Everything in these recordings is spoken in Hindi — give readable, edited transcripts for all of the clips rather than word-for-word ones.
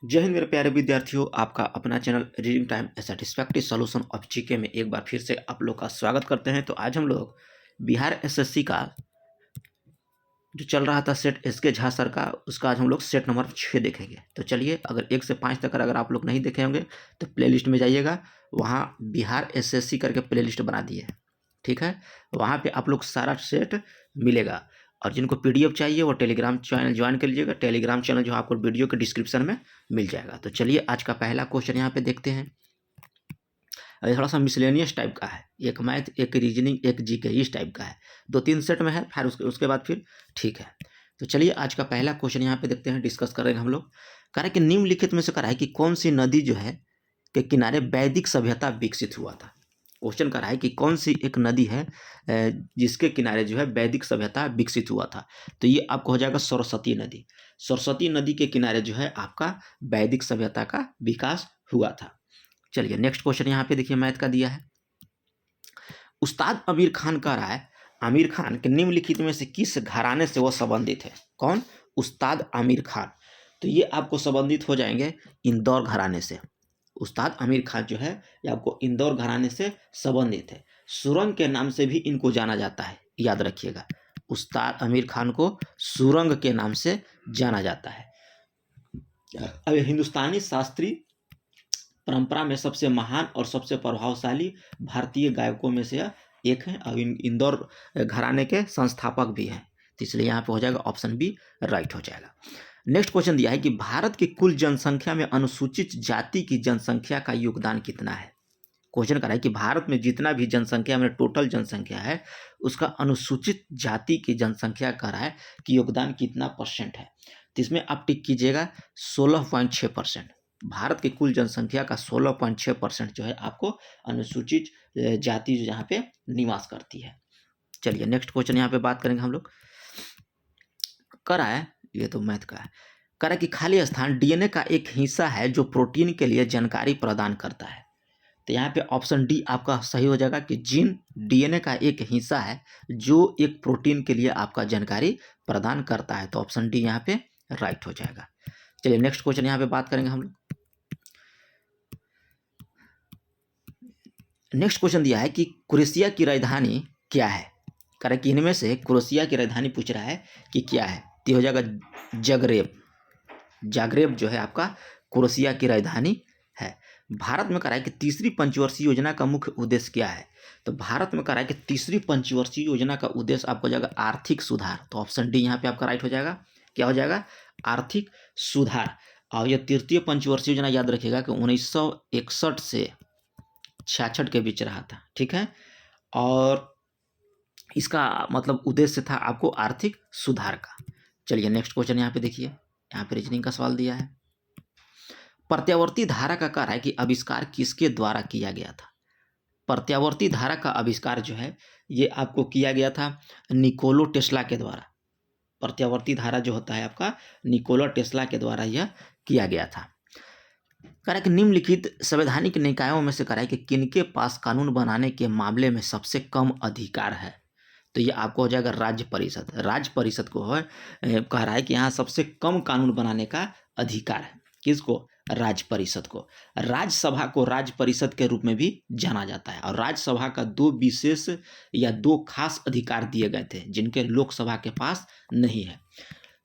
जय हिंद मेरे प्यारे विद्यार्थियों, आपका अपना channel reading time A satisfactory solution of GK में एक बार फिर से आप लोग का स्वागत करते हैं। तो आज हम लोग बिहार एसएससी का जो चल रहा था सेट एसके झा सर का, उसका आज हम लोग सेट नंबर 6 देखेंगे। तो चलिए, अगर 1 से 5 तक अगर आप लोग नहीं देखे होंगे तो प्लेलिस्ट में जाइएगा, वहाँ बिहार एसएससी करके प्लेलिस्ट बना दिए है, ठीक है। वहाँ पे आप लोग सारा सेट मिलेगा। और जिनको पीडीएफ चाहिए वो टेलीग्राम चैनल ज्वाइन कर लीजिएगा। टेलीग्राम चैनल जो आपको वीडियो के डिस्क्रिप्शन में मिल जाएगा। तो चलिए, आज का पहला क्वेश्चन यहाँ पे देखते हैं। ये थोड़ा सा मिसलेनियस टाइप का है, एक मैथ, एक रीजनिंग, एक जीके, इस टाइप का है। 2-3 सेट में है, फिर उसके बाद फिर ठीक है। तो चलिए, आज का पहला क्वेश्चन यहाँ पे देखते हैं, डिस्कस करेंगे हम लोग। कह रहे हैं कि निम्नलिखित में से कह रहा है कि कौन सी नदी जो है के किनारे वैदिक सभ्यता विकसित हुआ था। क्वेश्चन कर रहा है कि कौन सी एक नदी है जिसके किनारे जो है वैदिक सभ्यता विकसित हुआ था। तो ये आपको हो जाएगा सरस्वती नदी। सरस्वती नदी के किनारे जो है आपका वैदिक सभ्यता का विकास हुआ था। चलिए, नेक्स्ट क्वेश्चन यहाँ पे देखिए, मैथ का दिया है। उस्ताद आमिर खान कह रहा है, आमिर खान के निम्नलिखित में से किस घराने से वो संबंधित है। कौन? उस्ताद आमिर खान। तो ये आपको संबंधित हो जाएंगे इंदौर घराने से। उस्ताद आमिर खान जो है ये आपको इंदौर घराने से संबंधित है। सुरंग के नाम से भी इनको जाना जाता है, याद रखिएगा। उस्ताद आमिर खान को सुरंग के नाम से जाना जाता है। अब हिंदुस्तानी शास्त्रीय परंपरा में सबसे महान और सबसे प्रभावशाली भारतीय गायकों में से एक हैं और इंदौर घराने के संस्थापक भी हैं। तो इसलिए यहाँ पे हो जाएगा ऑप्शन बी राइट हो जाएगा। नेक्स्ट क्वेश्चन दिया है कि भारत की कुल जनसंख्या में अनुसूचित जाति की जनसंख्या का योगदान कितना है। क्वेश्चन कर रहा है कि भारत में जितना भी जनसंख्या में टोटल जनसंख्या है उसका अनुसूचित जाति की जनसंख्या कर रहा है कि योगदान कितना परसेंट है। तो इसमें आप टिक कीजिएगा 16.6%। भारत की कुल जनसंख्या का 16.6% जो है आपको अनुसूचित जाति जो यहाँ पे निवास करती है। चलिए, नेक्स्ट क्वेश्चन यहाँ पे बात करेंगे हम लोग। कर है, ये तो मैथ का है। कह कि खाली स्थान डीएनए का एक हिस्सा है जो प्रोटीन के लिए जानकारी प्रदान करता है। तो यहाँ पे ऑप्शन डी आपका सही हो जाएगा कि जीन डीएनए का एक हिस्सा है जो एक प्रोटीन के लिए आपका जानकारी प्रदान करता है। तो ऑप्शन डी यहाँ पे राइट हो जाएगा। चलिए, नेक्स्ट क्वेश्चन यहाँ पे बात करेंगे हम लोग। नेक्स्ट क्वेश्चन दिया है कि क्रोएशिया की राजधानी क्या है। कह रहा है कि इनमें से क्रोएशिया की राजधानी पूछ रहा है कि क्या है। तो हो जाएगा जाग्रेब। जाग्रेब जो है आपका क्रोएशिया की राजधानी है। भारत में कह रहा है कि तीसरी पंचवर्षीय योजना का मुख्य उद्देश्य क्या है। तो भारत में कह रहा है कि तीसरी पंचवर्षीय योजना का उद्देश्य आपको हो जाएगा आर्थिक सुधार। तो ऑप्शन डी यहाँ पे आपका राइट हो जाएगा। क्या हो जाएगा? आर्थिक सुधार। और यह तृतीय पंचवर्षीय योजना याद रखिएगा कि 1961 से 66 के बीच रहा था, ठीक है। और इसका मतलब उद्देश्य था आपको आर्थिक सुधार का। चलिए, नेक्स्ट क्वेश्चन यहाँ पे देखिए, यहाँ पे रीजनिंग का सवाल दिया है। प्रत्यावर्ती धारा का कह रहा है कि आविष्कार किसके द्वारा किया गया था। प्रत्यावर्ती धारा का आविष्कार जो है ये आपको किया गया था निकोला टेस्ला के द्वारा। प्रत्यावर्ती धारा जो होता है आपका निकोला टेस्ला के द्वारा यह किया गया था। कह रहा है कि निम्नलिखित संवैधानिक निकायों में से कह रहा है कि किनके पास कानून बनाने के मामले में सबसे कम अधिकार है। तो ये आपको हो जाएगा राज्य परिषद। राज्य परिषद को है कह रहा है कि यहाँ सबसे कम कानून बनाने का अधिकार है। किसको? राज्य परिषद को। राज्यसभा को राज्य परिषद के रूप में भी जाना जाता है। और राज्यसभा का 2 विशेष या 2 खास अधिकार दिए गए थे जिनके लोकसभा के पास नहीं है।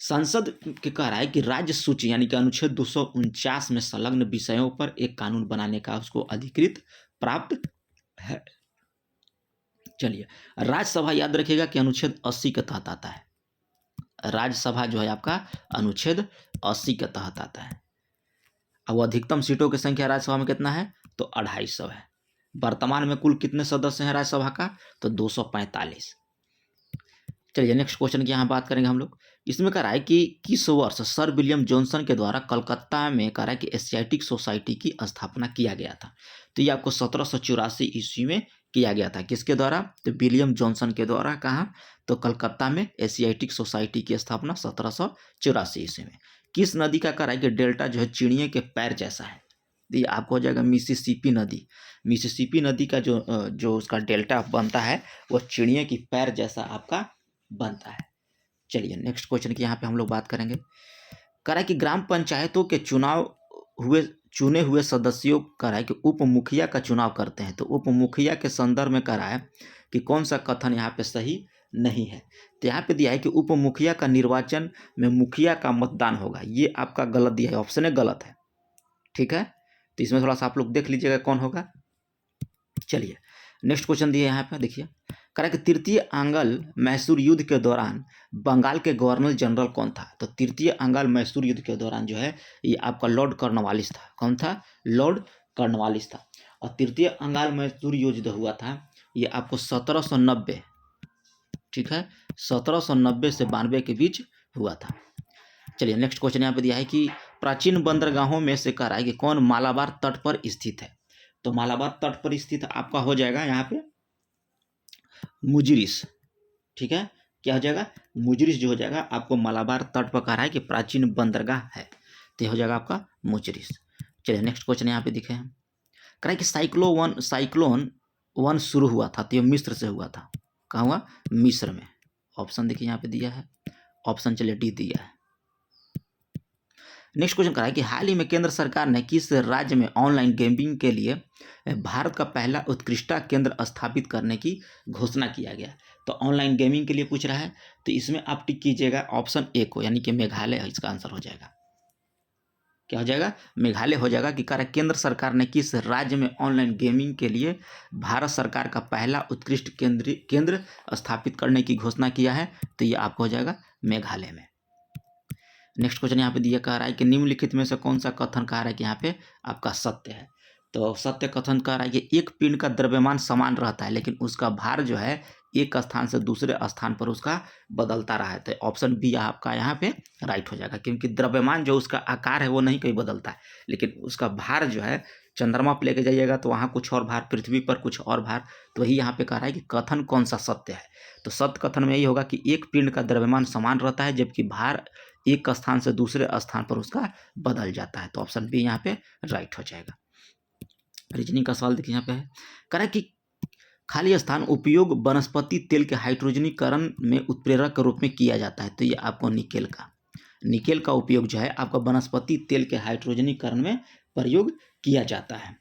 संसद के कह रहा है कि राज्य सूची यानी कि अनुच्छेद 249 में संलग्न विषयों पर एक कानून बनाने का उसको अधिकृत प्राप्त है। चलिए, राज्यसभा याद रखिएगा कि अनुच्छेद 80 के तहत आता है। राज्यसभा जो है आपका अनुच्छेद 80 के तहत आता है। अब अधिकतम सीटों की संख्या राज्यसभा में कितना है? तो 250 है। वर्तमान में कुल कितने सदस्य हैं राज्यसभा का? तो 245। चलिए, नेक्स्ट क्वेश्चन की यहाँ बात करेंगे हम लोग। इसमें कह रहा है कि किस वर्ष सर विलियम जॉनसन के द्वारा कलकत्ता में कह रहा है कि एशियाटिक सोसाइटी की स्थापना किया गया था। तो ये आपको 1784 ईस्वी में किया गया था। किसके द्वारा? तो विलियम जॉनसन के द्वारा। कहाँ? तो कलकत्ता में एशियाटिक सोसाइटी की स्थापना 1784 ईस्वी में। किस नदी का कह रहा है कि डेल्टा जो है चिड़िया के पैर जैसा है। ये आपको हो जाएगा मिसिसिपी नदी। मिसिसिपी नदी का जो उसका डेल्टा बनता है वो चिड़िया की पैर जैसा आपका बनता है। चलिए, नेक्स्ट क्वेश्चन की यहाँ पे हम लोग बात करेंगे। कह रहा है कि ग्राम पंचायतों के चुनाव हुए चुने हुए सदस्यों कह रहा है कि उप मुखिया का चुनाव करते हैं। तो उप मुखिया के संदर्भ में कह रहा है कि कौन सा कथन यहाँ पे सही नहीं है। तो यहाँ पे दिया है कि उप मुखिया का निर्वाचन में मुखिया का मतदान होगा, ये आपका गलत दिया है, ऑप्शन ए गलत है। ठीक है, तो इसमें थोड़ा सा आप लोग देख लीजिएगा कौन होगा। चलिए नेक्स्ट क्वेश्चन दिया यहाँ पे, देखिए कह रहा है कि तृतीय आंग्ल मैसूर युद्ध के दौरान बंगाल के गवर्नर जनरल कौन था। तो तृतीय आंग्ल मैसूर युद्ध के दौरान जो है ये आपका लॉर्ड कॉर्नवालिस था। कौन था? लॉर्ड कॉर्नवालिस था। और तृतीय आंग्ल मैसूर युद्ध हुआ था ये आपको 1790, ठीक है, 1790 से 92 के बीच हुआ था। चलिए नेक्स्ट क्वेश्चन यहाँ पे दिया है कि प्राचीन बंदरगाहों में से कह रहा है कि कौन मालाबार तट पर स्थित है। तो मालाबार तट पर स्थित आपका हो जाएगा यहाँ पे मुजिरिस। ठीक है, क्या हो जाएगा? मुजिरिस जो हो जाएगा आपको मालाबार तट पर कह रहा है कि प्राचीन बंदरगाह है, तो हो जाएगा आपका मुजिरिस। चलिए नेक्स्ट क्वेश्चन यहाँ पे दिखे हैं, कह रहा है कि साइक्लोन वन शुरू हुआ था तो ये मिस्र से हुआ था। कहाँ हुआ? मिस्र में। ऑप्शन देखिए यहाँ पे दिया है, ऑप्शन चलिए डी दिया है। नेक्स्ट क्वेश्चन कह रहा है कि हाल ही में केंद्र सरकार ने किस राज्य में ऑनलाइन गेमिंग के लिए भारत का पहला उत्कृष्टता केंद्र स्थापित करने की घोषणा किया गया। तो ऑनलाइन गेमिंग के लिए पूछ रहा है, तो इसमें आप टिक कीजिएगा ऑप्शन ए को, यानी कि मेघालय इसका आंसर हो जाएगा। क्या हो जाएगा? मेघालय हो जाएगा। कि कह रहा है केंद्र सरकार ने किस राज्य में ऑनलाइन गेमिंग के लिए भारत सरकार का पहला उत्कृष्ट केंद्र स्थापित करने की घोषणा किया है, तो ये आपको हो जाएगा मेघालय में। नेक्स्ट क्वेश्चन यहाँ पे दिया कह रहा है कि निम्नलिखित में से कौन सा कथन कह रहा है कि यहाँ पे आपका सत्य है। तो सत्य कथन कह रहा है कि एक पिंड का द्रव्यमान समान रहता है लेकिन उसका भार जो है एक स्थान से दूसरे स्थान पर उसका बदलता रहा है। तो ऑप्शन बी आपका यहाँ पे राइट हो जाएगा, क्योंकि द्रव्यमान जो उसका आकार है वो नहीं कहीं बदलता है, लेकिन उसका भार जो है चंद्रमा पर लेके जाइएगा तो वहाँ कुछ और भार, पृथ्वी पर कुछ और भार। तो वही यहाँ पे कह रहा है कि कथन कौन सा सत्य है। तो सत्य कथन में यही होगा कि एक पिंड का द्रव्यमान समान रहता है जबकि भार एक स्थान से दूसरे स्थान पर उसका बदल जाता है। तो ऑप्शन बी यहाँ पे राइट हो जाएगा। रीजनिंग का सवाल देखिए यहाँ पे है, कह रहा है कि खाली स्थान उपयोग वनस्पति तेल के हाइड्रोजनीकरण में उत्प्रेरक के रूप में किया जाता है। तो ये आपको निकेल का उपयोग जो है आपका वनस्पति तेल के हाइड्रोजनीकरण में प्रयोग किया जाता है।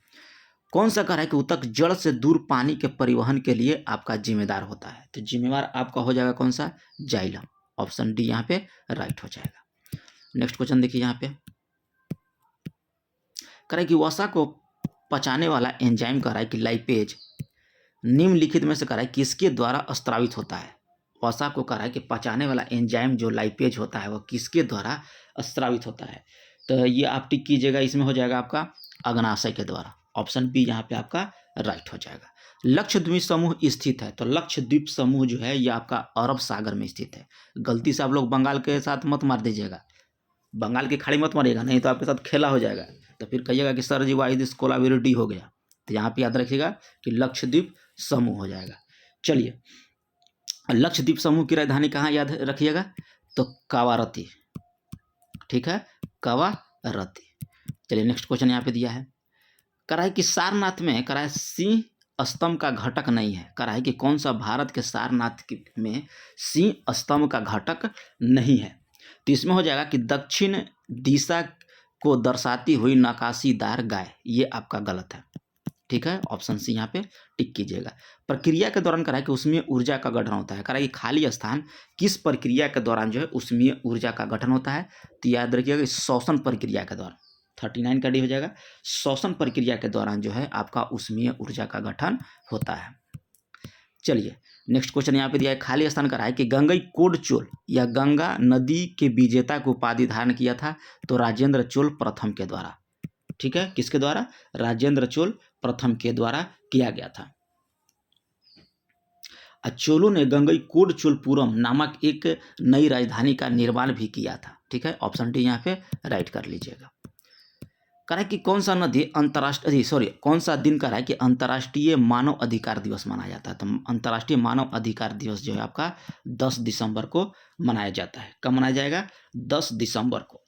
कौन सा कह रहा है कि ऊतक जड़ से दूर पानी के परिवहन के लिए आपका जिम्मेदार होता है। तो जिम्मेवार आपका हो जाएगा कौन सा? जाइलम। ऑप्शन डी यहाँ पे राइट हो जाएगा। नेक्स्ट क्वेश्चन देखिए यहाँ पे, कह रहा है कि वसा को पचाने वाला एंजाइम कह रहा है कि लाइपेज निम्नलिखित में से कह रहा है किसके द्वारा स्त्रावित होता है। वसा को कह रहा है कि पचाने वाला एंजाइम जो लाइपेज होता है वो किसके द्वारा स्त्रावित होता है। तो ये आप टिक कीजिएगा, इसमें हो जाएगा आपका अग्नाशय के द्वारा। ऑप्शन बी यहाँ पे आपका राइट हो जाएगा। लक्षद्वीप समूह स्थित है। तो लक्षद्वीप समूह जो है ये आपका अरब सागर में स्थित है। गलती से आप लोग बंगाल के साथ मत मार दीजिएगा, बंगाल की खाड़ी मत मारिएगा, नहीं तो आपके साथ खेला हो जाएगा, तो फिर कहिएगा कि सर जी वाहिद कोलाबिलिटी हो गया। तो यहाँ पे याद रखिएगा कि लक्षद्वीप समूह हो जाएगा। चलिए लक्षद्वीप समूह की राजधानी कहाँ याद रखिएगा? तो कावारती। ठीक है, कावारती। चलिए नेक्स्ट क्वेश्चन यहाँ पे दिया है, कह रहा है कि सारनाथ में कह रहा है सिंह स्तंभ का घटक नहीं है। कह रहा है कि कौन सा भारत के सारनाथ में सिंह स्तंभ का घटक नहीं है। तो इसमें हो जाएगा कि दक्षिण दिशा को दर्शाती हुई नकाशीदार गाय, ये आपका गलत है। ठीक है, ऑप्शन सी यहाँ पे टिक कीजिएगा। प्रक्रिया के दौरान कह रहा है कि उसमें ऊर्जा का गठन होता है। कह रहा है कि खाली स्थान किस प्रक्रिया के दौरान जो है उसमें ऊर्जा का गठन होता है। तो याद रखिएगा कि श्वसन प्रक्रिया के दौरान, 39 का डी हो जाएगा। श्वसन प्रक्रिया के दौरान जो है आपका उसमें ऊर्जा का गठन होता है। चलिए नेक्स्ट क्वेश्चन यहाँ पे दिया है, खाली स्थान का है कि गंगई कोड चोल या गंगा नदी के विजेता को उपाधि धारण किया था। तो राजेंद्र चोल प्रथम के द्वारा। ठीक है, किसके द्वारा? राजेंद्र चोल प्रथम के द्वारा किया गया था। चोलों ने गंगई कोड चोलपुरम नामक एक नई राजधानी का निर्माण भी किया था। ठीक है, ऑप्शन डी यहाँ पे राइट कर लीजिएगा। कह रहा है कि कौन सा कौन सा दिन कह रहा है कि अंतर्राष्ट्रीय मानव अधिकार दिवस मनाया जाता है। तो अंतर्राष्ट्रीय मानव अधिकार दिवस जो है आपका 10 दिसंबर को मनाया जाता है। कब मनाया जाएगा? 10 दिसंबर को।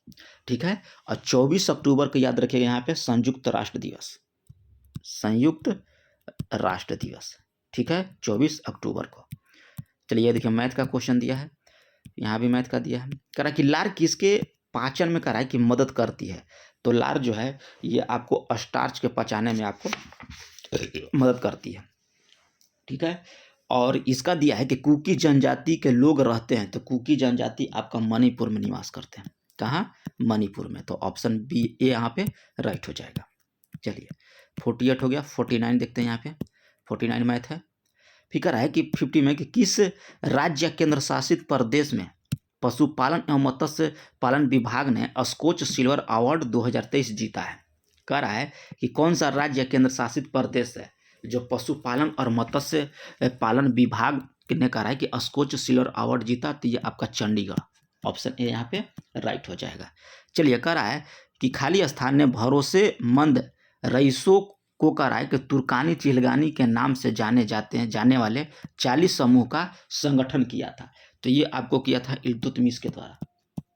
ठीक है, और 24 अक्टूबर को याद रखिएगा यहाँ पे संयुक्त राष्ट्र दिवस। संयुक्त राष्ट्र दिवस। ठीक है, 24 अक्टूबर को। चलिए देखिए मैथ का क्वेश्चन दिया है, यहाँ भी मैथ का दिया है। कह रहा है कि लार किसके पाचन में कह रहा है कि मदद करती है। तो लार जो है ये आपको स्टार्च के पचाने में आपको मदद करती है, ठीक है। और इसका दिया है कि कुकी जनजाति के लोग रहते हैं, तो कुकी जनजाति आपका मणिपुर में निवास करते हैं। कहाँ? मणिपुर में। तो ऑप्शन बी ए यहाँ पे राइट हो जाएगा। चलिए 48 हो गया, 49 देखते हैं यहाँ पे। 49 मैथ है। फिर है कि 50 में कि किस राज्य केंद्र शासित प्रदेश में पशुपालन एवं मत्स्य पालन विभाग ने स्कॉच सिल्वर अवार्ड 2023 जीता है। कह रहा है कि कौन सा राज्य केंद्र शासित प्रदेश है जो पशुपालन और मत्स्य पालन विभाग ने कहा है कि स्कॉच सिल्वर अवार्ड जीता, तो ये आपका चंडीगढ़। ऑप्शन ए यहाँ पे राइट हो जाएगा। चलिए कह रहा है कि खाली स्थान ने भरोसेमंद रईसों को कह रहा है कि तुर्कानी चिलगानी के नाम से जाने वाले 40 समूह का संगठन किया था। तो ये आपको किया था इल्तुतमिश के द्वारा।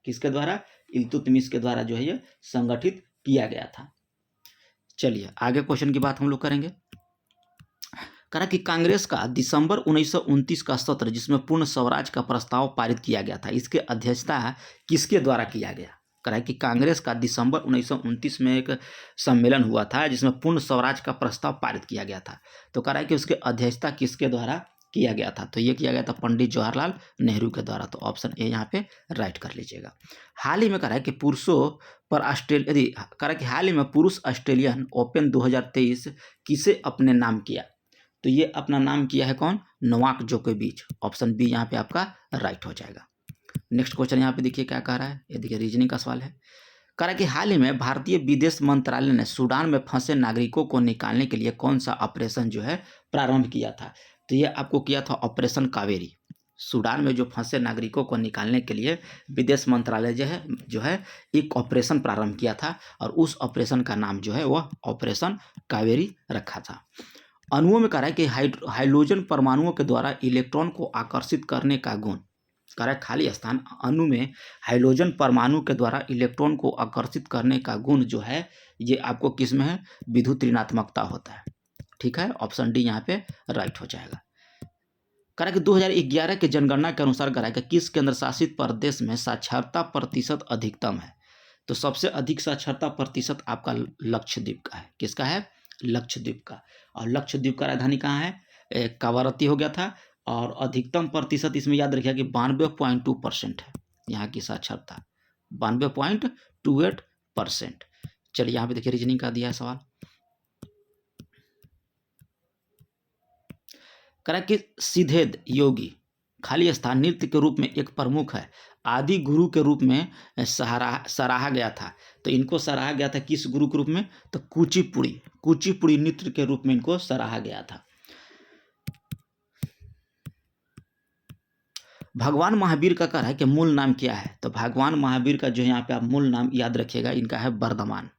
किसके द्वारा? इल्तुतमिश के द्वारा जो है ये संगठित किया गया था। चलिए आगे क्वेश्चन की बात हम लोग करेंगे। कहा कि कांग्रेस का दिसंबर 1929 का सत्र जिसमें पूर्ण स्वराज का प्रस्ताव पारित किया गया था, इसके अध्यक्षता किसके द्वारा किया गया? कहा कि कांग्रेस का दिसंबर 1929 में एक सम्मेलन हुआ था जिसमें पूर्ण स्वराज का प्रस्ताव पारित किया गया था। तो कहा कि उसके अध्यक्षता किसके द्वारा किया गया था? तो ये किया गया था पंडित जवाहरलाल नेहरू के द्वारा। तो ऑप्शन ए यहाँ पे राइट कर लीजिएगा। हाल ही में कहा कि पुरुषों पर हाल ही में पुरुष ऑस्ट्रेलियन ओपन 2023 किसे अपने नाम किया? तो ये अपना नाम किया है कौन? नोवाक जोकोविच। ऑप्शन बी यहाँ पे आपका राइट हो जाएगा। नेक्स्ट क्वेश्चन यहाँ पे देखिए क्या कह रहा है, ये देखिए रीजनिंग का सवाल है। कह रहा है कि हाल ही में भारतीय विदेश मंत्रालय ने सूडान में फंसे नागरिकों को निकालने के लिए कौन सा ऑपरेशन जो है प्रारंभ किया था? तो ये आपको किया था ऑपरेशन कावेरी। सूडान में जो फंसे नागरिकों को निकालने के लिए विदेश मंत्रालय जो है एक ऑपरेशन प्रारंभ किया था, और उस ऑपरेशन का नाम जो है वह ऑपरेशन कावेरी रखा था। अणुओं में कह रहा है कि हाइड्रोजन परमाणुओं के द्वारा इलेक्ट्रॉन को आकर्षित करने का गुण, कह रहा है खाली स्थान अणु में हाइड्रोजन परमाणु के द्वारा इलेक्ट्रॉन को आकर्षित करने का गुण जो है ये आपको किस में है? विद्युत ऋणात्मकता होता है, ठीक है। ऑप्शन डी यहाँ पे राइट हो जाएगा। कह रहा है कि 2011 के जनगणना के अनुसार कह रहा है कि किस केंद्र शासित प्रदेश में साक्षरता प्रतिशत अधिकतम है? तो सबसे अधिक साक्षरता प्रतिशत आपका लक्षद्वीप का है। किसका है? लक्षद्वीप का। और लक्षद्वीप का राजधानी कहाँ है? कावारत्ती हो गया था। और अधिकतम प्रतिशत इसमें याद रखिएगा कि 92.2% है यहाँ की साक्षरता, 92.28%। चलिए यहाँ पे देखिए रीजनिंग का दिया है सवाल। करा कि सिद्धेद योगी खाली स्थान नृत्य के रूप में एक प्रमुख है, आदि गुरु के रूप में सराहा गया था। तो इनको सराहा गया था किस गुरु के रूप में? तो कुचिपुड़ी नृत्य के रूप में इनको सराहा गया था। भगवान महावीर का कह रहा है कि मूल नाम क्या है? तो भगवान महावीर का जो यहाँ पे आप मूल नाम याद रखिएगा, इनका है वर्धमान।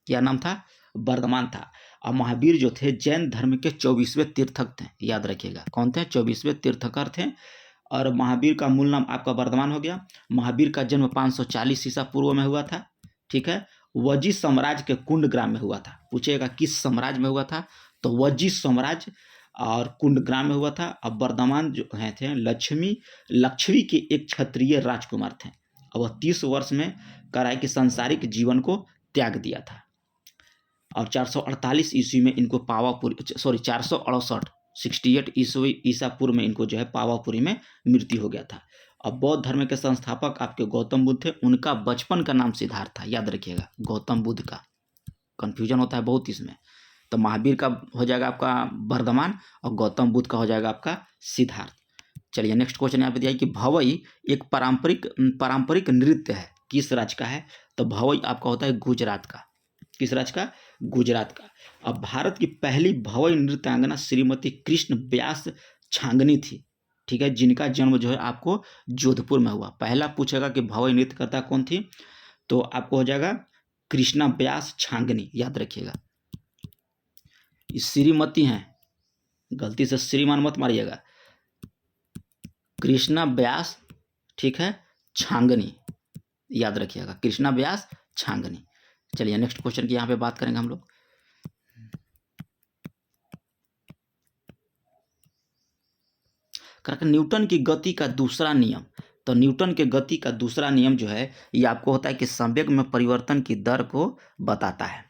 क्या नाम था? वर्धमान था। और महावीर जो थे जैन धर्म के 24वें तीर्थक थे, याद रखिएगा। कौन थे? 24वें तीर्थकर थे। और महावीर का मूल नाम आपका वर्धमान हो गया। महावीर का जन्म 540 ईसा पूर्व में हुआ था, ठीक है। वजी साम्राज्य के कुंड ग्राम में हुआ था। पूछेगा किस साम्राज्य में हुआ था? तो वजी साम्राज्य और कुंड ग्राम में हुआ था। अब वर्धमान जो हैं थे लक्ष्मी के एक क्षत्रिय राजकुमार थे। और वह 30 वर्ष में कराए कि सांसारिक जीवन को त्याग दिया था। और 448 ईस्वी में इनको 468 ईसा पूर्व में इनको जो है पावापुरी में मृत्यु हो गया था। अब बौद्ध धर्म के संस्थापक आपके गौतम बुद्ध थे। उनका बचपन का नाम सिद्धार्थ था, याद रखिएगा। गौतम बुद्ध का कंफ्यूजन होता है बहुत इसमें। तो महावीर का हो जाएगा आपका वर्धमान और गौतम बुद्ध का हो जाएगा आपका सिद्धार्थ। चलिए नेक्स्ट क्वेश्चन यहाँ पे दिया है कि भवई एक पारंपरिक नृत्य है, किस राज्य का है? तो भवई आपका होता है गुजरात का। किस राज्य का? गुजरात का। अब भारत की पहली भवई नृत्यांगना श्रीमती कृष्ण व्यास छांगनी थी, ठीक है, जिनका जन्म जो है आपको जोधपुर में हुआ। पहला पूछेगा कि भवई नृत्य करता कौन थी? तो आपको हो जाएगा कृष्णा व्यास छांगनी, याद रखिएगा। श्रीमती हैं, गलती से श्रीमान मत मारिएगा। कृष्णा व्यास, ठीक है, छांगनी, याद रखिएगा। कृष्णा व्यास छांगनी। चलिए नेक्स्ट क्वेश्चन की यहाँ पे बात करेंगे हम लोग। न्यूटन की गति का दूसरा नियम तो न्यूटन के गति का दूसरा नियम जो है ये आपको होता है कि संवेग में परिवर्तन की दर को बताता है।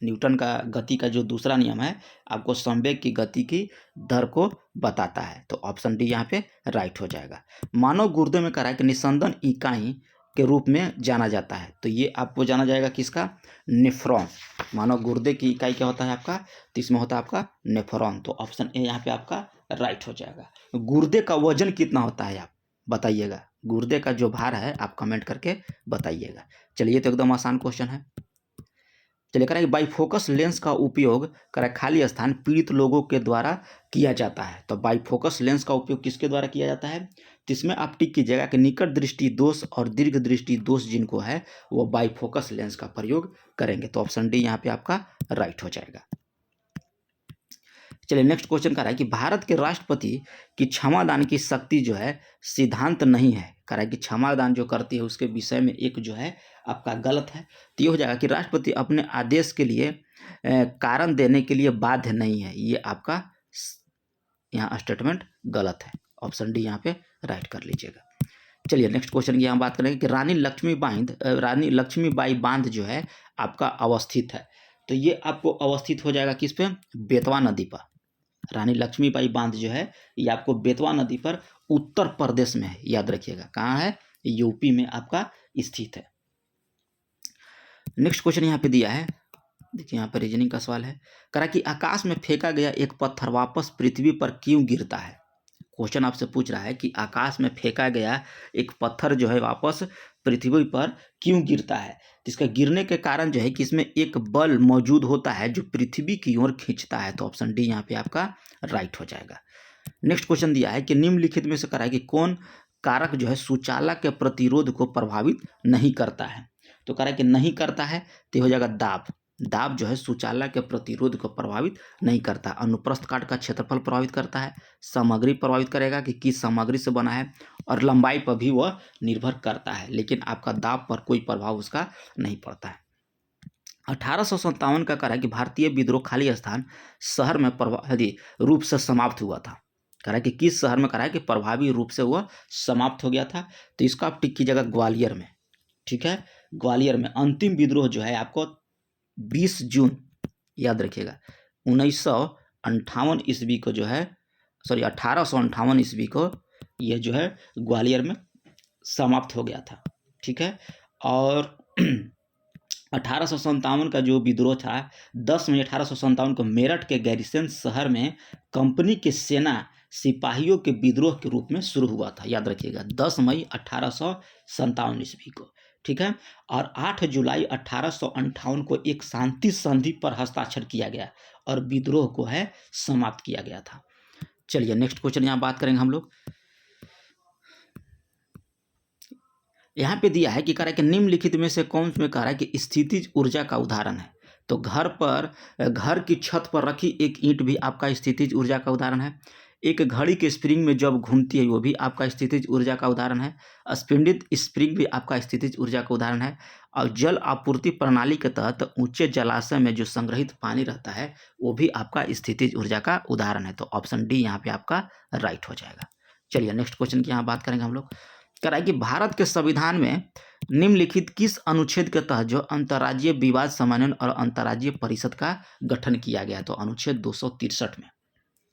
न्यूटन का गति का जो दूसरा नियम है आपको संवेग की गति की दर को बताता है। तो ऑप्शन डी यहाँ पे राइट हो जाएगा। मानव गुर्दे में करा कि निस्संदन इकाई के रूप में जाना जाता है, तो ये आपको जाना जाएगा किसका? नेफ्रॉन। मानव गुर्दे की इकाई क्या होता है आपका? तो इसमें होता है आपका नेफ्रॉन। तो ऑप्शन ए यहाँ पे आपका राइट हो जाएगा। गुर्दे का वजन कितना होता है आप बताइएगा। गुर्दे का जो भार है आप कमेंट करके बताइएगा। चलिए, तो एकदम आसान क्वेश्चन है। चलिए, करें बाईफोकस लेंस का उपयोग करें खाली स्थान पीड़ित लोगों के द्वारा किया जाता है। तो बाईफोकस लेंस का उपयोग किसके द्वारा किया जाता है? तो इसमें आप टिक कीजिएगा कि निकट दृष्टि दोष और दीर्घ दृष्टि दोष जिनको है वो बाईफोकस लेंस का प्रयोग करेंगे। तो ऑप्शन डी यहाँ पे आपका राइट हो जाएगा। चलिए, नेक्स्ट क्वेश्चन कर रहा है कि भारत के राष्ट्रपति की क्षमादान की शक्ति जो है सिद्धांत नहीं है। कह रहा है कि क्षमादान जो करती है उसके विषय में एक जो है आपका गलत है। तो ये हो जाएगा कि राष्ट्रपति अपने आदेश के लिए कारण देने के लिए बाध्य नहीं है। ये आपका यहाँ स्टेटमेंट गलत है। ऑप्शन डी यहाँ पे राइट कर लीजिएगा। चलिए, नेक्स्ट क्वेश्चन की हम बात करेंगे कि रानी लक्ष्मीबाई बांध जो है आपका अवस्थित है। तो ये आपको अवस्थित हो जाएगा किस पे? बेतवा नदी पर। रानी लक्ष्मीबाई बांध जो है ये आपको बेतवा नदी पर उत्तर प्रदेश में है, याद रखिएगा। कहाँ है? यूपी में आपका स्थित है। नेक्स्ट क्वेश्चन यहाँ पे दिया है, देखिए यहाँ पर रीजनिंग का सवाल है। करा कि आकाश में फेंका गया एक पत्थर वापस पृथ्वी पर क्यों गिरता है? क्वेश्चन आपसे पूछ रहा है कि आकाश में फेंका गया एक पत्थर जो है वापस पृथ्वी पर क्यों गिरता है। तो इसका गिरने के कारण जो है कि इसमें एक बल मौजूद होता है जो पृथ्वी की ओर खींचता है। तो ऑप्शन डी यहाँ पे आपका राइट हो जाएगा। नेक्स्ट क्वेश्चन दिया है कि निम्नलिखित में से करा है कि कौन कारक जो है सुचालक के प्रतिरोध को प्रभावित नहीं करता है। तो करा कि नहीं करता है तो हो जाएगा दाब। दाब जो है सुचालक के प्रतिरोध को प्रभावित नहीं करता। अनुप्रस्थ काट का क्षेत्रफल प्रभावित करता है, सामग्री प्रभावित करेगा कि किस सामग्री से बना है, और लंबाई पर भी वह निर्भर करता है, लेकिन आपका दाब पर कोई प्रभाव उसका नहीं पड़ता है। 1857 का करा कि भारतीय विद्रोह खाली स्थान शहर में प्रभावी रूप से समाप्त हुआ था। करा कि किस शहर में करा कि प्रभावी रूप से वह समाप्त हो गया था। तो इसका आप टिक कीजिएगा ग्वालियर में। ठीक है, ग्वालियर में अंतिम विद्रोह जो है आपको 20 जून, याद रखिएगा, 1958 ईस्वी को जो है 1858 ईस्वी को यह जो है ग्वालियर में समाप्त हो गया था। ठीक है, और 1857 का जो विद्रोह था 10 मई 1857 को मेरठ के गैरिसन शहर में कंपनी के सेना सिपाहियों के विद्रोह के रूप में शुरू हुआ था। याद रखिएगा 10 मई 1857 ईस्वी को। ठीक है, और 8 जुलाई 1858 को एक शांति संधि पर हस्ताक्षर किया गया और विद्रोह को है समाप्त किया गया था। चलिए, नेक्स्ट क्वेश्चन यहाँ बात करेंगे हम लोग। यहाँ पे दिया है कि कह रहा है कि निम्नलिखित में से कौन में कह रहा है कि स्थितिज ऊर्जा का उदाहरण है। तो घर की छत पर रखी एक ईंट भी आपका स्थितिज ऊर्जा का उदाहरण है। एक घड़ी के स्प्रिंग में जब घूमती है वो भी आपका स्थितिज ऊर्जा का उदाहरण है। स्पिंडित स्प्रिंग भी आपका स्थितिज ऊर्जा का उदाहरण है। और जल आपूर्ति प्रणाली के तहत ऊंचे जलाशय में जो संग्रहित पानी रहता है वो भी आपका स्थितिज ऊर्जा का उदाहरण है। तो ऑप्शन डी यहाँ पे आपका राइट हो जाएगा। चलिए, नेक्स्ट क्वेश्चन की यहाँ बात करेंगे हम लोग। कह रहा है कि भारत के संविधान में निम्नलिखित किस अनुच्छेद के तहत जो अंतर्राज्यीय विवाद समाधान और अंतर्राज्यीय परिषद का गठन किया गया। तो अनुच्छेद 263 में,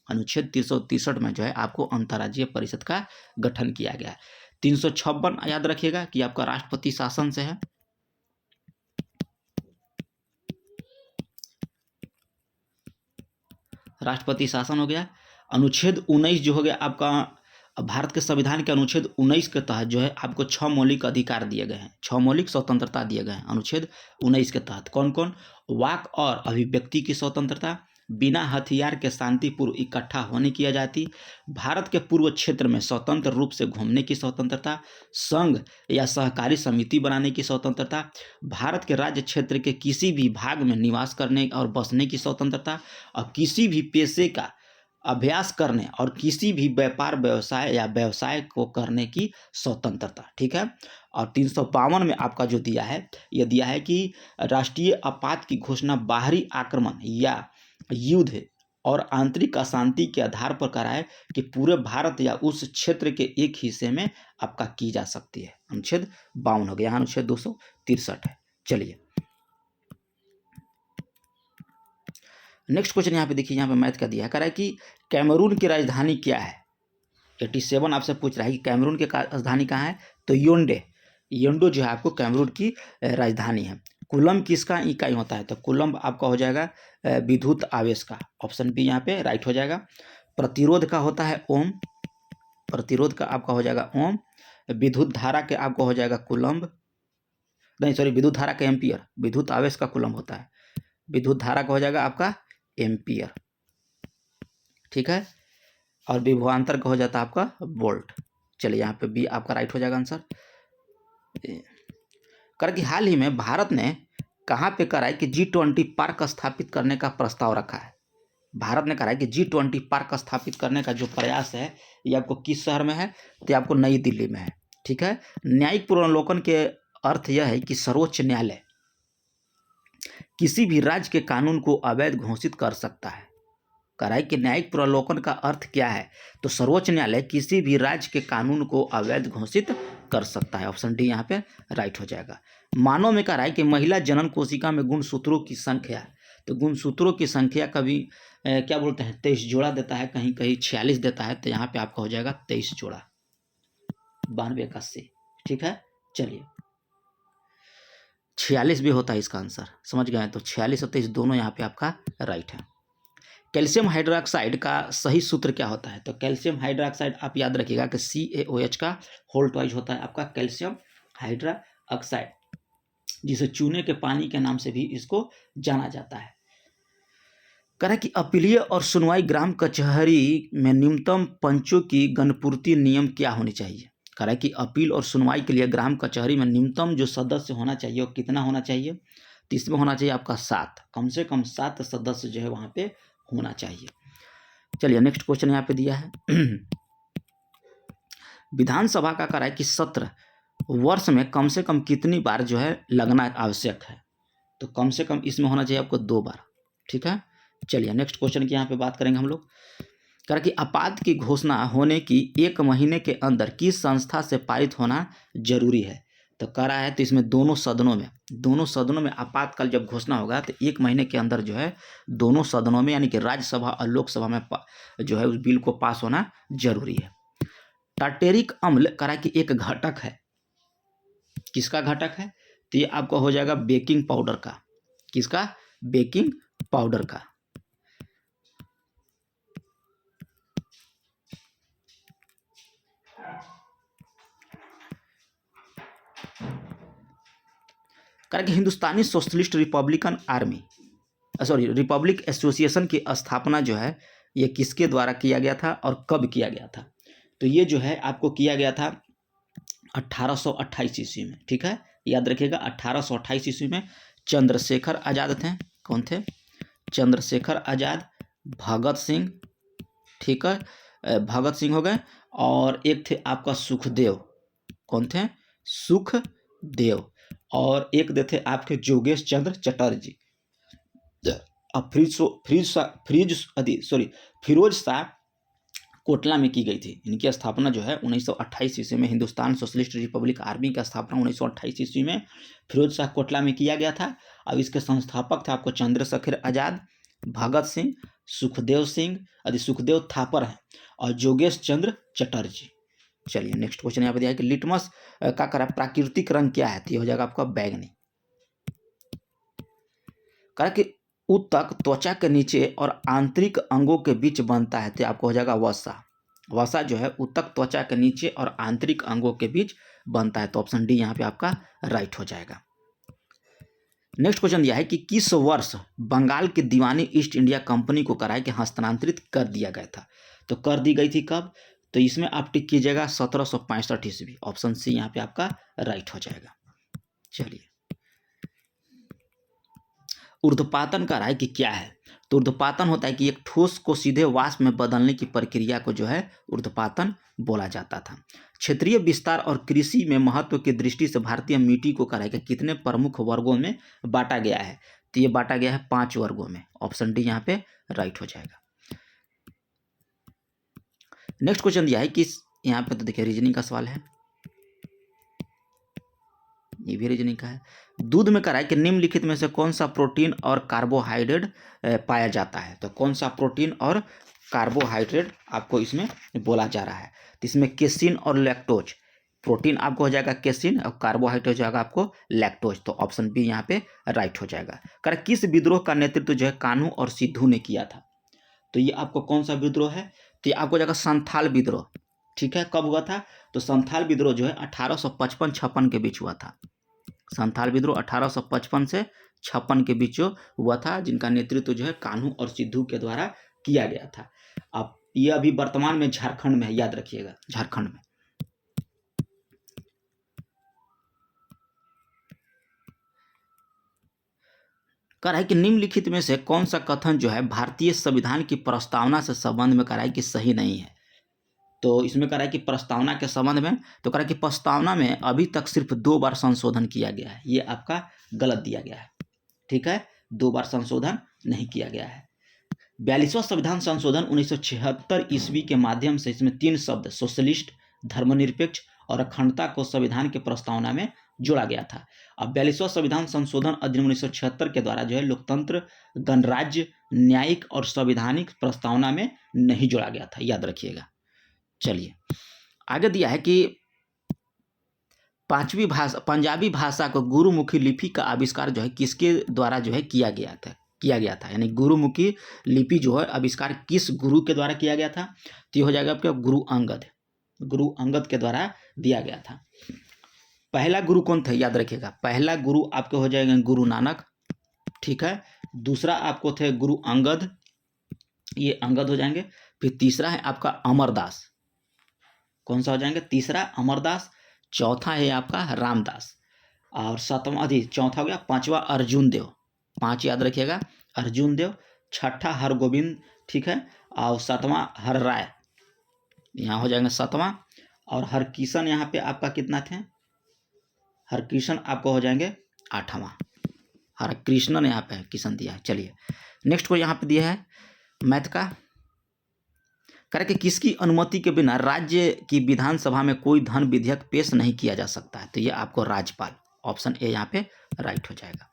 अनुच्छेद 363 में जो है आपको अंतर्राज्यीय परिषद का गठन किया गया है। 356 याद रखिएगा कि आपका राष्ट्रपति शासन से है। राष्ट्रपति शासन हो गया। अनुच्छेद 19 जो हो गया आपका भारत के संविधान के अनुच्छेद 19 के तहत जो है आपको 6 मौलिक अधिकार दिए गए हैं, 6 मौलिक स्वतंत्रता दिए गए हैं अनुच्छेद 19 के तहत। कौन कौन? वाक और अभिव्यक्ति की स्वतंत्रता, बिना हथियार के शांतिपूर्व इकट्ठा होने की आजादी, भारत के पूर्व क्षेत्र में स्वतंत्र रूप से घूमने की स्वतंत्रता, संघ या सहकारी समिति बनाने की स्वतंत्रता, भारत के राज्य क्षेत्र के किसी भी भाग में निवास करने और बसने की स्वतंत्रता, और किसी भी पेशे का अभ्यास करने और किसी भी व्यापार व्यवसाय या व्यवसाय को करने की स्वतंत्रता। ठीक है, और 352 में आपका जो दिया है यह दिया है कि राष्ट्रीय आपात की घोषणा बाहरी आक्रमण या युद्ध और आंतरिक अशांति के आधार पर कराए कि पूरे भारत या उस क्षेत्र के एक हिस्से में आपका की जा सकती है। अनुच्छेद 52 हो गया, यहाँ अनुच्छेद 263 है। चलिए नेक्स्ट क्वेश्चन यहाँ पे देखिए, यहाँ पे मैथ का दिया है, कह रहा है कि कैमरून की राजधानी क्या है। 87 आपसे पूछ रहा है कि कैमरून की राजधानी कहाँ है, तो योंडे, योंडो जो है आपको कैमरून की राजधानी है। कूलम किसका इकाई होता है, तो कूलम आपका हो जाएगा विद्युत आवेश का, ऑप्शन बी यहाँ पे राइट हो जाएगा। प्रतिरोध का होता है ओम, प्रतिरोध का आपका हो जाएगा ओम। विद्युत धारा के आपका हो जाएगा कूलम्ब, नहीं सॉरी विद्युत धारा का एम्पियर, विद्युत आवेश का कूलम होता है, विद्युत धारा का हो जाएगा आपका एम्पियर, ठीक है। और विभवांतर का हो जाता है आपका वोल्ट। चलिए यहाँ पे बी आपका राइट हो जाएगा आंसर। कर कि हाल ही में भारत ने कहाँ पे करा है कि G20 पार्क स्थापित करने का प्रस्ताव रखा है। भारत ने कहा है कि G20 पार्क स्थापित करने का जो प्रयास है ये आपको किस शहर में है, तो ये आपको नई दिल्ली में है, ठीक है। न्यायिक पुनर्वलोकन के अर्थ यह है कि सर्वोच्च न्यायालय किसी भी राज्य के कानून को अवैध घोषित कर सकता है। कह रहा है कि न्यायिक पुनर्वलोकन का अर्थ क्या है, तो सर्वोच्च न्यायालय किसी भी राज्य के कानून को अवैध घोषित कर सकता है, ऑप्शन डी यहाँ पे राइट हो जाएगा। मानव में कह रहा है कि महिला जनन कोशिका में गुणसूत्रों की संख्या है, तो गुणसूत्रों की संख्या कभी क्या बोलते हैं 23 जोड़ा देता है, कहीं कहीं 46 देता है, तो यहाँ पे आपका हो जाएगा 23 जोड़ा, 92 का सी, ठीक है। चलिए 46 भी होता है इसका आंसर, समझ गए, तो 46 और 23 दोनों यहाँ पे आपका राइट है। कैल्शियम हाइड्रोक्साइड का सही सूत्र क्या होता है, तो कैल्शियम हाइड्रोक्साइड आप याद रखिएगा कि CaOH का होल ट्वाइज होता है आपका कैल्शियम हाइड्रोक्साइड, जिसे चूने के पानी के नाम से भी इसको जाना जाता है। कह रहा है कि अपीलीय और सुनवाई ग्राम कचहरी में न्यूनतम पंचों की गणपूर्ति नियम क्या होनी चाहिए। कह रहा है कि अपील और सुनवाई के लिए ग्राम कचहरी में न्यूनतम जो सदस्य होना चाहिए वो कितना होना चाहिए, तो इसमें होना चाहिए आपका 7, कम से कम 7 सदस्य जो है वहाँ पे होना चाहिए। चलिए नेक्स्ट क्वेश्चन यहाँ पे दिया है विधानसभा का कह रहा है कि सत्र वर्ष में कम से कम कितनी बार जो है लगना आवश्यक है, तो कम से कम इसमें होना चाहिए आपको 2 बार, ठीक है। चलिए नेक्स्ट क्वेश्चन की यहाँ पे बात करेंगे हम लोग। कह रहा कि आपात की घोषणा होने की 1 महीने के अंदर किस संस्था से पारित होना जरूरी है, तो कह रहा है तो इसमें दोनों सदनों में आपातकाल जब घोषणा होगा तो 1 महीने के अंदर जो है दोनों सदनों में यानी कि राज्यसभा और लोकसभा में जो है उस बिल को पास होना जरूरी है। टार्टेरिक अम्ल कह रहा है कि एक घटक है, किसका घटक है, तो ये आपको हो जाएगा बेकिंग पाउडर का, किसका, बेकिंग पाउडर का। कारण कि Hindustani socialist republican army republic association की स्थापना जो है ये किसके द्वारा किया गया था और कब किया गया था, तो ये जो है आपको किया गया था 1828 ईस्वी में, ठीक है, याद रखिएगा 1828 ईस्वी में। चंद्रशेखर आज़ाद थे, कौन थे, चंद्रशेखर आज़ाद, भगत सिंह, ठीक है, भगत सिंह हो गए, और एक थे आपका सुखदेव, कौन थे, सुखदेव, और एक थे आपके जोगेश चंद्र चटर्जी। फिरोज शाह कोटला में की गई थी। इनकी स्थापना जो है 1928 ईस्वी में, हिंदुस्तान सोशलिस्ट रिपब्लिक आर्मी का स्थापना 1928 ईस्वी में फिरोज शाह कोटला में किया गया था। अब इसके संस्थापक थे आपको चंद्रशेखर आज़ाद, भगत सिंह, सुखदेव थापर हैं और जोगेश चंद्र चटर्जी। चलिए नेक्स्ट क्वेश्चन यहाँ पे दिया है कि लिटमस का करा प्राकृतिक रंग क्या है, तो ये हो जाएगा आपका बैगनी। कहा कि ऊतक त्वचा के नीचे और आंतरिक अंगों के बीच बनता है, तो आपको हो जाएगा वसा। वसा जो है ऊतक त्वचा के नीचे और आंतरिक अंगों के बीच बनता है, तो ऑप्शन डी यहाँ पे आपका राइट हो जाएगा। नेक्स्ट क्वेश्चन दिया है कि किस वर्ष बंगाल की दीवानी ईस्ट इंडिया कंपनी को कराए कि हस्तांतरित कर दिया गया था, तो कर दी गई थी कब, तो इसमें आप टिक कीजिएगा 1765 ईस्वी, ऑप्शन सी यहाँ पे आपका राइट हो जाएगा। चलिए ऊर्ध्वपातन का राय कि क्या है, तो ऊर्ध्वपातन होता है कि एक ठोस को सीधे वाष्प में बदलने की प्रक्रिया को जो है ऊर्ध्वपातन बोला जाता था। क्षेत्रीय विस्तार और कृषि में महत्व की दृष्टि से भारतीय मिट्टी को कराए कि कितने प्रमुख वर्गों में बांटा गया है, तो ये बांटा गया है 5 वर्गों में, ऑप्शन डी यहाँ पे राइट हो जाएगा। नेक्स्ट क्वेश्चन दिया है कि यहाँ पे तो देखिए रीजनिंग का सवाल है, ये भी रीजनिंग का है। दूध में करा है कि निम्नलिखित में से कौन सा प्रोटीन और कार्बोहाइड्रेट पाया जाता है, तो कौन सा प्रोटीन और कार्बोहाइड्रेट आपको इसमें बोला जा रहा है। तो इसमें केसिन और लैक्टोज, प्रोटीन आपको हो जाएगा केसिन और कार्बोहाइड्रेट हो जाएगा आपको लैक्टोज, तो ऑप्शन बी यहाँ पे राइट हो जाएगा। करा किस विद्रोह का नेतृत्व जो है कान्हू और सिद्धू ने किया था, तो ये आपको कौन सा विद्रोह है, तो ये आपको जाएगा संथाल विद्रोह। ठीक है, कब हुआ था, तो संथाल विद्रोह जो है 1855-56 के बीच हुआ था। संथाल विद्रोह 1855 से 56 के बीच हुआ था, जिनका नेतृत्व जो है कान्हू और सिद्धू के द्वारा किया गया था। अब ये अभी वर्तमान में झारखंड में है, याद रखिएगा झारखंड में। कह रहा है कि निम्नलिखित में से कौन सा कथन जो है भारतीय संविधान की प्रस्तावना से संबंध में कह रहा है कि सही नहीं है। तो इसमें कह रहा है कि प्रस्तावना के संबंध में, तो कह रहा है कि प्रस्तावना में अभी तक सिर्फ 2 बार संशोधन किया गया है, ये आपका गलत दिया गया है। ठीक है, 2 बार संशोधन नहीं किया गया है। 42वां संविधान संशोधन 1976 ईस्वी के माध्यम से इसमें 3 शब्द सोशलिस्ट, धर्मनिरपेक्ष और अखंडता को संविधान के प्रस्तावना में जोड़ा गया था। अब 42वां संविधान संशोधन अधिनियम 1976 के द्वारा जो है लोकतंत्र, गणराज्य, न्यायिक और संवैधानिक प्रस्तावना में नहीं जोड़ा गया था, याद रखिएगा। चलिए आगे दिया है कि पंजाबी भाषा को गुरुमुखी लिपि का आविष्कार जो है किसके द्वारा जो है किया गया था, यानी गुरुमुखी लिपि जो है आविष्कार किस गुरु के द्वारा किया गया था, तो ये हो जाएगा आपका गुरु अंगद के द्वारा दिया गया था। पहला गुरु कौन था, याद रखिएगा, पहला गुरु आपके हो जाएगा गुरु नानक। ठीक है, दूसरा आपको थे गुरु अंगद, ये अंगद हो जाएंगे। फिर तीसरा है आपका अमरदास, कौन सा हो जाएंगे, तीसरा अमरदास। चौथा है आपका रामदास, और चौथा हो गया, पांचवा अर्जुन देव, 5 याद रखिएगा, अर्जुन देव। छठा हरगोविंद, ठीक है, और 7वां हर राय, यहाँ हो जाएंगे 7वां। और हरकिशन यहाँ पे आपका कितना थे, हरकिशन आपको हो जाएंगे 8वां, हरकृष्ण ने यहाँ पे किशन दिया है। चलिए नेक्स्ट को यहाँ पे दिया है मैथ का, करें कि किसकी अनुमति के बिना राज्य की विधानसभा में कोई धन विधेयक पेश नहीं किया जा सकता है, तो ये आपको राज्यपाल, ऑप्शन ए यहाँ पे राइट हो जाएगा।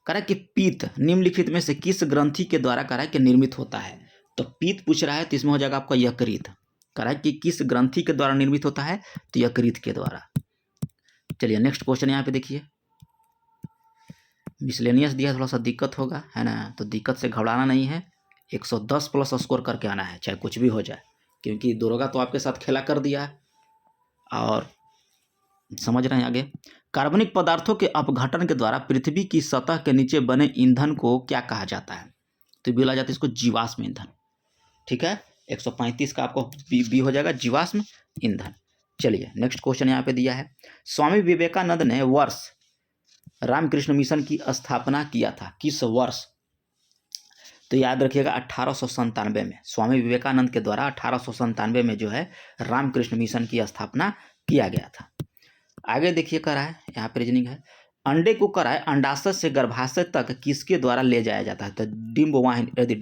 करें कि पीत निम्नलिखित में से किस ग्रंथि के द्वारा करें कि निर्मित होता है, तो पीत पूछ रहा है, तो इसमें हो जाएगा आपका यकृत। करें कि किस ग्रंथि के द्वारा निर्मित होता है, तो यकृत के द्वारा। चलिए नेक्स्ट क्वेश्चन यहाँ पे देखिए, मिसलेनियस दिया, थोड़ा सा दिक्कत होगा है ना, तो दिक्कत से घबराना नहीं है, 110 प्लस स्कोर करके आना है, चाहे कुछ भी हो जाए, क्योंकि दरोगा तो आपके साथ खेला कर दिया है। और समझ रहे हैं आगे, कार्बनिक पदार्थों के अपघटन के द्वारा पृथ्वी की सतह के नीचे बने ईंधन को क्या कहा जाता है, तो बोला जाता है इसको जीवाश्म ईंधन। ठीक है, 135 का आपको बी हो जाएगा, जीवाश्म ईंधन। चलिए नेक्स्ट क्वेश्चन यहाँ पे दिया है, स्वामी विवेकानंद ने वर्ष रामकृष्ण मिशन की स्थापना किया था, किस वर्ष, तो याद रखिएगा 1897 में, स्वामी विवेकानंद के द्वारा 1897 में जो है रामकृष्ण मिशन की स्थापना किया गया था। आगे देखिए कह रहा है यहाँ पे रीजनिंग है, अंडे को कह रहा है अंडाशय से गर्भाशय तक किसके द्वारा ले जाया जाता है, तो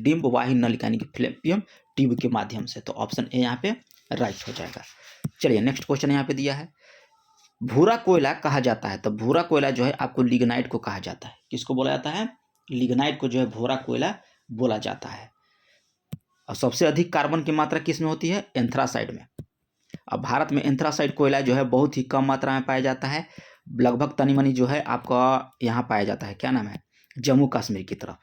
डिंबवाही नलिका यानी कि फैलोपियन ट्यूब के माध्यम से, तो ऑप्शन ए यहाँ पे राइट हो जाएगा। चलिए नेक्स्ट क्वेश्चन यहाँ पे दिया है, भूरा कोयला कहा जाता है, तो भूरा कोयला जो है आपको लिग्नाइट को कहा जाता है, किसको बोला जाता है, लिग्नाइट को जो है भूरा कोयला बोला जाता है। और सबसे अधिक कार्बन की मात्रा किस में होती है, एंथ्रासाइड में। अब भारत में एंथ्रासाइड कोयला जो है बहुत ही कम मात्रा में पाया जाता है, लगभग तनी मनी जो है आपका यहाँ पाया जाता है, क्या नाम है, जम्मू कश्मीर की तरफ।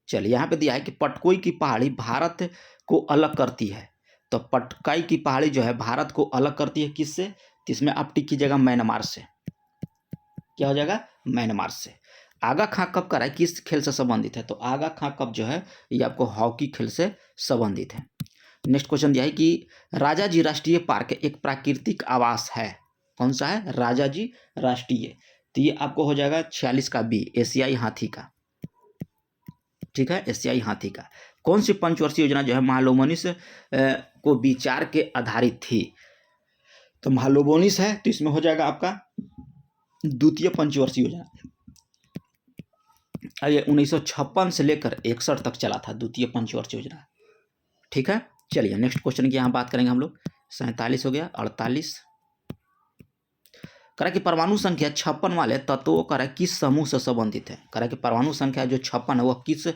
चलिए यहाँ पे दिया है कि पटकोई की पहाड़ी भारत को अलग करती है, तो पटकाई की पहाड़ी जो है भारत को अलग करती है किससे, तो इसमें आप टिक कीजिएगा म्यांमार से, क्या हो जाएगा, म्यांमार से। आगा खां कब कब किस खेल से संबंधित है, तो आगा खां कब जो है ये आपको हॉकी खेल से संबंधित है। नेक्स्ट क्वेश्चन दिया है कि राजाजी राष्ट्रीय पार्क एक प्राकृतिक आवास है, कौन सा है, राजाजी राष्ट्रीय, तो ये आपको हो जाएगा 46 का बी, एशियाई हाथी का। ठीक है, एशियाई हाथी का। कौन सी पंचवर्षीय योजना जो है महालोमोनिस को विचार के आधारित थी, तो महालोमोनिस है, तो इसमें हो जाएगा आपका द्वितीय पंचवर्षीय योजना। ये 1956 से लेकर 61 तक चला था द्वितीय पंचवर्षीय योजना। ठीक है, चलिए नेक्स्ट क्वेश्चन की यहाँ बात करेंगे हम लोग। 47 हो गया। 48 कह रहा कि परमाणु संख्या 56 वाले तत्वों का किस समूह से संबंधित है। कह रहा कि परमाणु संख्या जो 56 है वह किस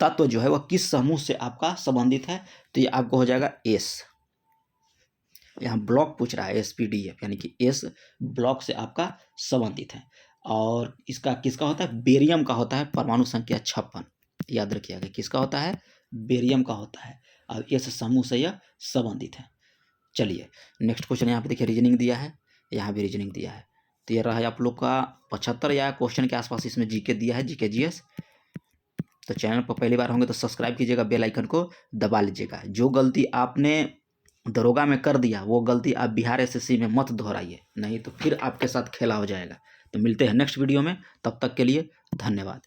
तत्व जो है वह किस समूह से आपका संबंधित है। तो ये आपको हो जाएगा एस। यहाँ ब्लॉक पूछ रहा है SPDF, यानी कि एस ब्लॉक से आपका संबंधित है। और इसका किसका होता है, बेरियम का होता है परमाणु संख्या 56। याद रखिएगा किसका होता है, बेरियम का होता है और एस समूह से यह संबंधित है। चलिए नेक्स्ट क्वेश्चन यहाँ पे देखिए, रीजनिंग दिया है, यहाँ भी रीजनिंग दिया है। तो ये रहा है आप लोग का 75 या क्वेश्चन के आसपास इसमें जीके दिया है, जीके जीएस। तो चैनल पर पहली बार होंगे तो सब्सक्राइब कीजिएगा, बेल आइकन को दबा लीजिएगा। जो गलती आपने दरोगा में कर दिया वो गलती आप बिहार SSC में मत दोहराइए, नहीं तो फिर आपके साथ खेला हो जाएगा। तो मिलते हैं नेक्स्ट वीडियो में, तब तक के लिए धन्यवाद।